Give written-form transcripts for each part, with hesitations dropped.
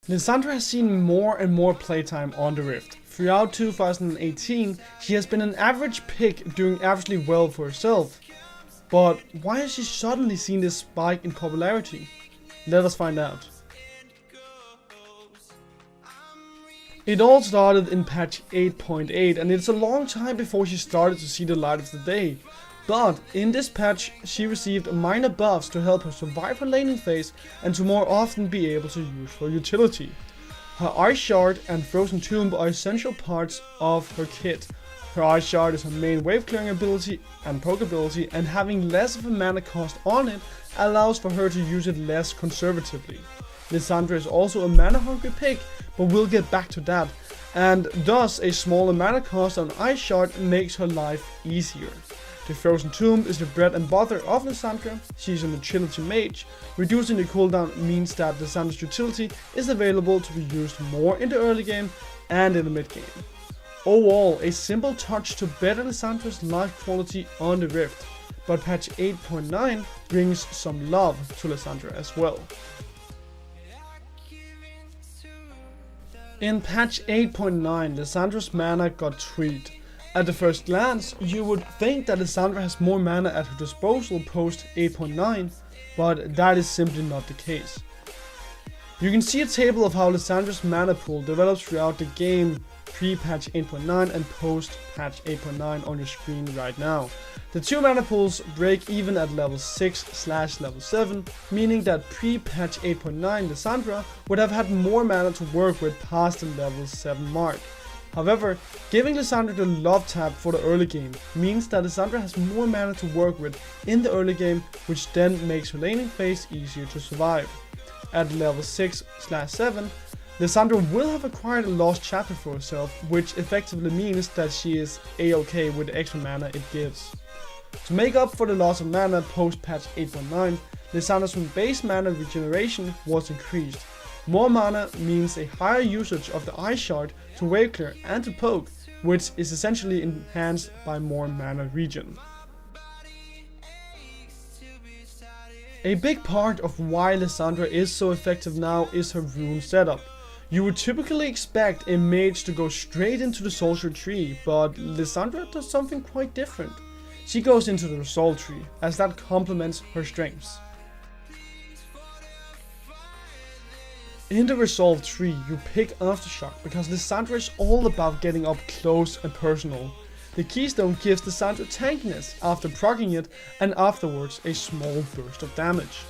Lissandra has seen more and more playtime on the Rift. Throughout 2018, she has been an average pick doing averagely well for herself. But why has she suddenly seen this spike in popularity? Let us find out. It all started in patch 8.8 and it's a long time before she started to see the light of the day. But in this patch she received minor buffs to help her survive her laning phase and to more often be able to use her utility. Her Ice Shard and Frozen Tomb are essential parts of her kit. Her Ice Shard is her main wave clearing ability and poke ability, and having less of a mana cost on it allows for her to use it less conservatively. Lissandra is also a mana hungry pick, but we'll get back to that, and thus a smaller mana cost on Ice Shard makes her life easier. The Frozen Tomb is the bread and butter of Lissandra. She's an utility mage. Reducing the cooldown means that Lissandra's utility is available to be used more in the early game and in the mid game. Overall, a simple touch to better Lissandra's life quality on the Rift, but patch 8.9 brings some love to Lissandra as well. In patch 8.9, Lissandra's mana got tweaked. At the first glance, you would think that Lissandra has more mana at her disposal post 8.9, but that is simply not the case. You can see a table of how Lissandra's mana pool develops throughout the game pre-patch 8.9 and post-patch 8.9 on your screen right now. The two mana pools break even at level 6/level 7, meaning that pre-patch 8.9 Lissandra would have had more mana to work with past the level 7 mark. However, giving Lissandra the love tab for the early game means that Lissandra has more mana to work with in the early game, which then makes her laning phase easier to survive. At level 6/7, Lissandra will have acquired a lost chapter for herself, which effectively means that she is a-okay with the extra mana it gives. To make up for the loss of mana post patch 8.9, Lissandra's base mana regeneration was increased. More mana means a higher usage of the Ice Shard to wave clear and to poke, which is essentially enhanced by more mana regen. A big part of why Lissandra is so effective now is her rune setup. You would typically expect a mage to go straight into the sorcery tree, but Lissandra does something quite different. She goes into the resolve tree, as that complements her strengths. In the resolve tree, you pick Aftershock because Lissandra is all about getting up close and personal. The keystone gives Lissandra tankiness after proccing it, and afterwards a small burst of damage.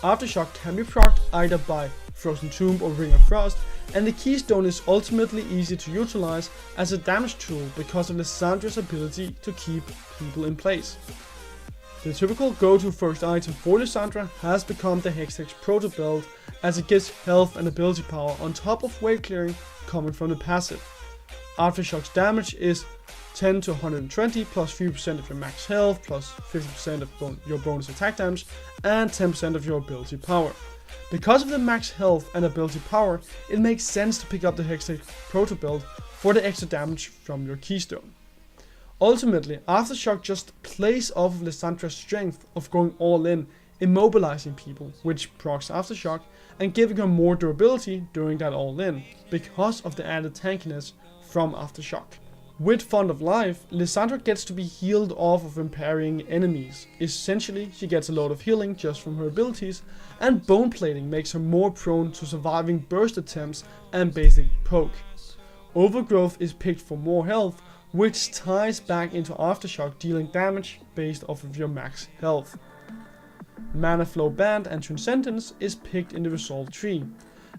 Aftershock can be procced either by Frozen Tomb or Ring of Frost, and the keystone is ultimately easy to utilize as a damage tool because of Lissandra's ability to keep people in place. The typical go-to first item for Lissandra has become the Hextech Proto Belt, as it gives health and ability power on top of wave clearing coming from the passive. Aftershock's damage is 10 to 120 plus 3% of your max health plus 50% of your bonus attack damage and 10% of your ability power. Because of the max health and ability power, it makes sense to pick up the Hextech Proto Belt for the extra damage from your keystone. Ultimately, Aftershock just plays off of Lissandra's strength of going all in, immobilizing people, which procs Aftershock, and giving her more durability during that all in, because of the added tankiness from Aftershock. With Font of Life, Lissandra gets to be healed off of impairing enemies. Essentially, she gets a lot of healing just from her abilities, and Bone Plating makes her more prone to surviving burst attempts and basic poke. Overgrowth is picked for more health, which ties back into Aftershock dealing damage based off of your max health. Mana Flow Band and Transcendence is picked in the Resolve tree.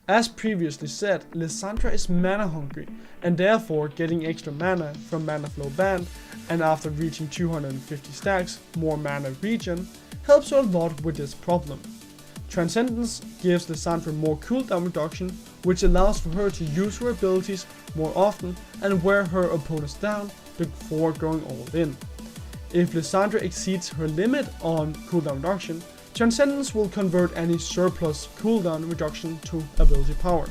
As previously said, Lissandra is mana hungry, and therefore getting extra mana from Mana Flow Band, and after reaching 250 stacks, more mana regen, helps her a lot with this problem. Transcendence gives Lissandra more cooldown reduction, which allows for her to use her abilities more often and wear her opponents down before going all in. If Lissandra exceeds her limit on cooldown reduction, Transcendence will convert any surplus cooldown reduction to ability power.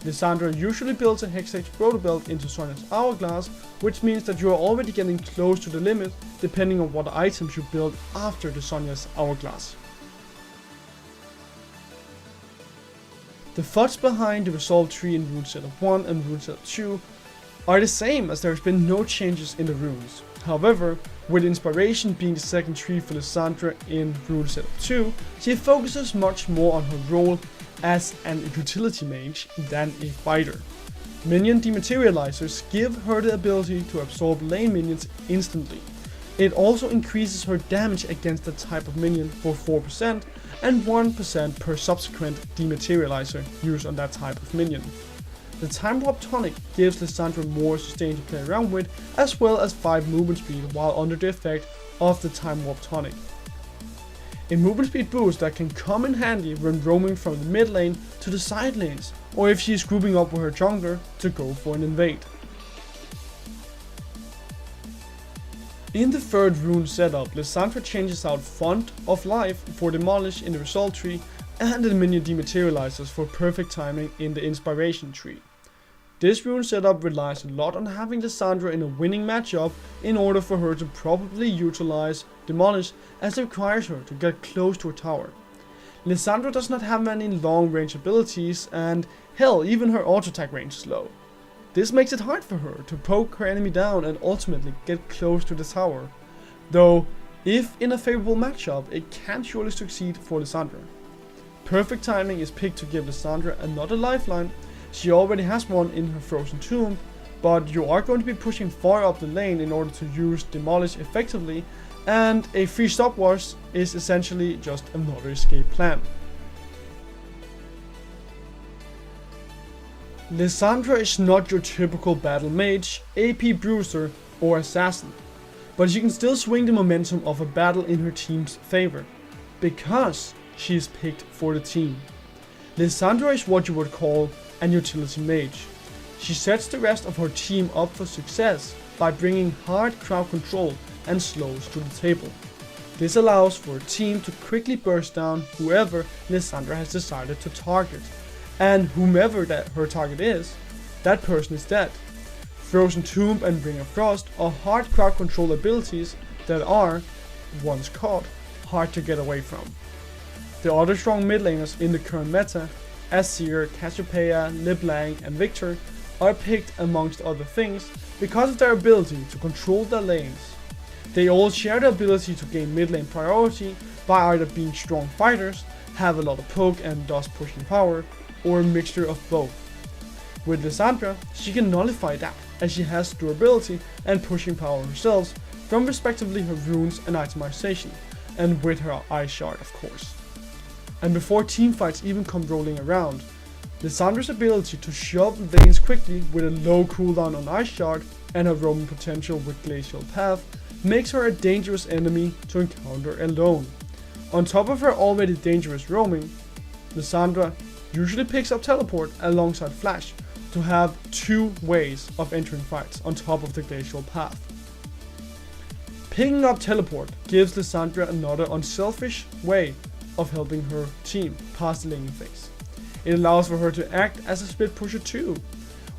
Lissandra usually builds a Hextech Proto Belt into Sonia's Hourglass, which means that you are already getting close to the limit depending on what items you build after the Sonia's Hourglass. The thoughts behind the resolve tree in rune setup 1 and rune setup 2 are the same, as there has been no changes in the runes. However, with inspiration being the second tree for Lissandra in rune setup 2, she focuses much more on her role as an utility mage than a fighter. Minion dematerializers give her the ability to absorb lane minions instantly. It also increases her damage against the type of minion for 4% and 1% per subsequent dematerializer used on that type of minion. The time warp tonic gives Lissandra more sustain to play around with, as well as 5 movement speed while under the effect of the time warp tonic. A movement speed boost that can come in handy when roaming from the mid lane to the side lanes, or if she is grouping up with her jungler to go for an invade. In the third rune setup, Lissandra changes out Font of Life for Demolish in the Resolve tree and the minion dematerializers for perfect timing in the Inspiration tree. This rune setup relies a lot on having Lissandra in a winning matchup in order for her to properly utilize Demolish, as it requires her to get close to a tower. Lissandra does not have many long range abilities, and hell, even her auto attack range is low. This makes it hard for her to poke her enemy down and ultimately get close to the tower, though if in a favorable matchup it can surely succeed for Lissandra. Perfect timing is picked to give Lissandra another lifeline. She already has one in her Frozen Tomb, but you are going to be pushing far up the lane in order to use Demolish effectively, and a free stopwatch is essentially just another escape plan. Lissandra is not your typical battle mage, AP bruiser or assassin, but she can still swing the momentum of a battle in her team's favor, because she is picked for the team. Lissandra is what you would call an utility mage. She sets the rest of her team up for success by bringing hard crowd control and slows to the table. This allows for a team to quickly burst down whoever Lissandra has decided to target, and whomever that her target is, that person is dead. Frozen Tomb and Ring of Frost are hard crowd control abilities that are, once caught, hard to get away from. The other strong mid laners in the current meta, Azir, Cassiopeia, LeBlanc and Victor, are picked amongst other things because of their ability to control their lanes. They all share the ability to gain mid lane priority by either being strong fighters, have a lot of poke and thus pushing power, or a mixture of both. With Lissandra, she can nullify that, as she has durability and pushing power herself from respectively her runes and itemization, and with her Ice Shard of course. And before teamfights even come rolling around, Lissandra's ability to shove lanes quickly with a low cooldown on Ice Shard and her roaming potential with Glacial Path makes her a dangerous enemy to encounter alone. On top of her already dangerous roaming, Lissandra usually picks up Teleport alongside Flash to have 2 ways of entering fights on top of the Glacial Path. Picking up Teleport gives Lissandra another unselfish way of helping her team past the laning phase. It allows for her to act as a split pusher too.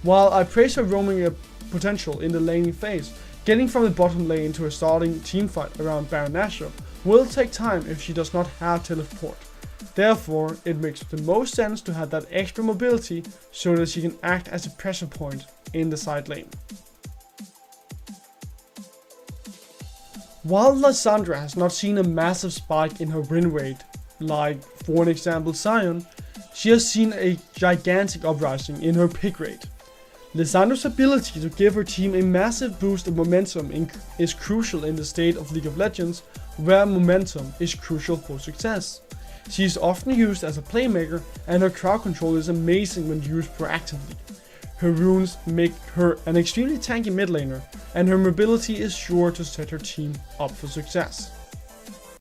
While I praise her roaming potential in the laning phase, getting from the bottom lane to a starting teamfight around Baron Nashor will take time if she does not have Teleport. Therefore, it makes the most sense to have that extra mobility so that she can act as a pressure point in the side lane. While Lissandra has not seen a massive spike in her win rate, like for an example Sion, she has seen a gigantic uprising in her pick rate. Lissandra's ability to give her team a massive boost of momentum is crucial in the state of League of Legends, where momentum is crucial for success. She is often used as a playmaker, and her crowd control is amazing when used proactively. Her runes make her an extremely tanky mid laner, and her mobility is sure to set her team up for success.